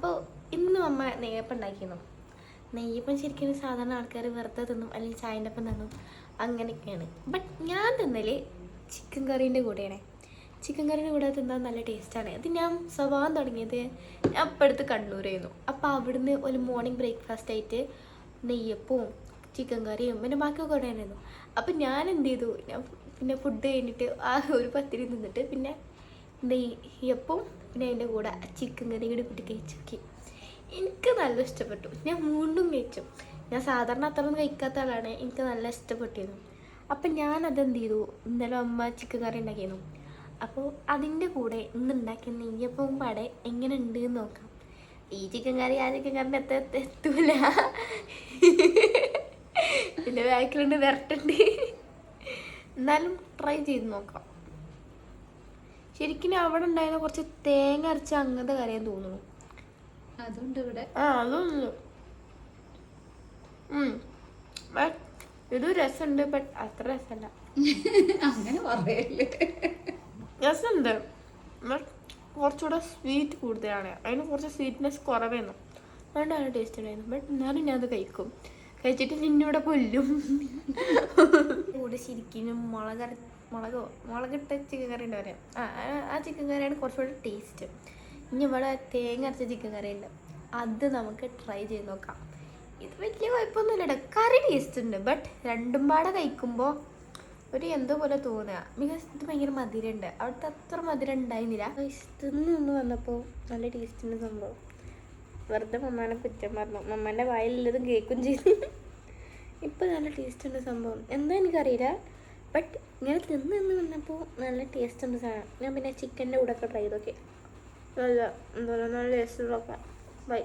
അപ്പോൾ ഇന്ന് അമ്മ നെയ്യപ്പം ഉണ്ടാക്കിയിരുന്നു. നെയ്യപ്പം ശരിക്കും സാധാരണ ആൾക്കാർ വെറുതെ തിന്നും, അല്ലെങ്കിൽ ചായൻ്റെ ഒപ്പം തിന്നും, അങ്ങനെയൊക്കെയാണ്. ബട്ട് ഞാൻ തിന്നല് ചിക്കൻ കറീൻ്റെ കൂടെയാണ്. ചിക്കൻ കറീൻ്റെ കൂടെ തിന്നാൻ നല്ല ടേസ്റ്റാണ്. അത് ഞാൻ സ്വഭാവം തുടങ്ങിയത് ഞാൻ ഇപ്പോൾ അടുത്ത് കണ്ണൂരായിരുന്നു. അപ്പോൾ അവിടുന്ന് ഒരു മോർണിംഗ് ബ്രേക്ക്ഫാസ്റ്റ് ആയിട്ട് നെയ്യപ്പവും ചിക്കൻ കറിയും പിന്നെ ബാക്കിയൊക്കെ ഉണ്ടായിരുന്നു. അപ്പം ഞാൻ എന്ത് ചെയ്തു, ഞാൻ പിന്നെ ഫുഡ് കഴിഞ്ഞിട്ട് ആ ഒരു പത്തിരി നിന്നിട്ട് പിന്നെ നെയ്യപ്പവും പിന്നെ അതിൻ്റെ കൂടെ ചിക്കൻ കറി കൂടി കൂട്ടി കഴിച്ചു നോക്കി. എനിക്ക് നല്ല ഇഷ്ടപ്പെട്ടു. ഞാൻ വീണ്ടും കഴിച്ചു. ഞാൻ സാധാരണ അത്രയൊന്നും കഴിക്കാത്ത ആളാണ്. എനിക്ക് നല്ല ഇഷ്ടപ്പെട്ടിരുന്നു. അപ്പം ഞാനതെന്ത് ചെയ്തു, ഇന്നലെ അമ്മ ചിക്കൻ കറി ഉണ്ടാക്കിയിരുന്നു. അപ്പോൾ അതിൻ്റെ കൂടെ ഇന്നുണ്ടാക്കിയ നെയ്യപ്പവും പാടെ എങ്ങനെ ഉണ്ട് എന്ന് നോക്കാം. ഈ ചിക്കൻ കറി ആ ചിക്കൻ കറിൻ്റെ എത്തൂല. പിന്നെ ബാക്കിലുണ്ട് വരട്ടുണ്ട്. എന്നാലും ട്രൈ ചെയ്ത് നോക്കാം. ശരിക്കും അവിടെ ഉണ്ടായിരുന്ന കുറച്ച് തേങ്ങ അരച്ച അങ്ങനത്തെ കറിയാൻ തോന്നുന്നു. അതുണ്ട് ഇവിടെ. അതൊന്നും ഇത് രസമുണ്ട്, ബട്ട് അത്ര രസമല്ല. അങ്ങനെ പറയല്ലേ. രസമുണ്ട്, ബട്ട് കുറച്ചുകൂടെ സ്വീറ്റ് കൂടുതലാണ്. അതിന് കുറച്ച് സ്വീറ്റ്നെസ് കുറവേന്നു. അതുകൊണ്ട് നല്ല ടേസ്റ്റ് ഉണ്ടായിരുന്നു. ബട്ട് എന്നാലും ഞാൻ അത് കഴിക്കും. കഴിച്ചിട്ട് നിന്നൂടെ കൊല്ലും. കൂടെ ശരിക്കും മുളകിട്ട ചിക്കൻ കറി ഉണ്ട് പറയാം. ആ ചിക്കൻ കറിയാണ് കുറച്ചുകൂടെ ടേസ്റ്റ്. ഇനി ഇവിടെ തേങ്ങ അരച്ച ചിക്കൻ കറി ഉണ്ട്, അത് നമുക്ക് ട്രൈ ചെയ്ത് നോക്കാം. ഇത് വലിയ കുഴപ്പമൊന്നുമില്ല, കറി ടേസ്റ്റ് ഉണ്ട്. ബട്ട് രണ്ടും പാടെ കഴിക്കുമ്പോൾ ഒരു എന്തോ പോലെ തോന്നുക. ബിക്കോസ് ഇത് ഭയങ്കര മധുരമുണ്ട്. അവിടുത്തെ അത്ര മധുരം ഉണ്ടായിരുന്നില്ല. ഇഷ്ടന്ന് വന്നപ്പോൾ നല്ല ടേസ്റ്റിൻ്റെ സംഭവം. വെറുതെ മമ്മാനെ കുറ്റം പറഞ്ഞു. മമ്മാൻ്റെ വായിലുള്ളതും കേൾക്കും ചെയ്തു. ഇപ്പം നല്ല ടേസ്റ്റ് ഉണ്ട് സംഭവം. എന്താ എനിക്കറിയില്ല, ബട്ട് ഇങ്ങനെ തിന്ന് വന്നപ്പോൾ നല്ല ടേസ്റ്റ് ഉണ്ട് സാധനം. ഞാൻ പിന്നെ ചിക്കൻ്റെ കൂടെ ഒക്കെ ട്രൈ ചെയ്തൊക്കെ. നല്ല എന്താ പറയുക, നല്ല ടേസ്റ്റ് നോക്കാം. ബൈ.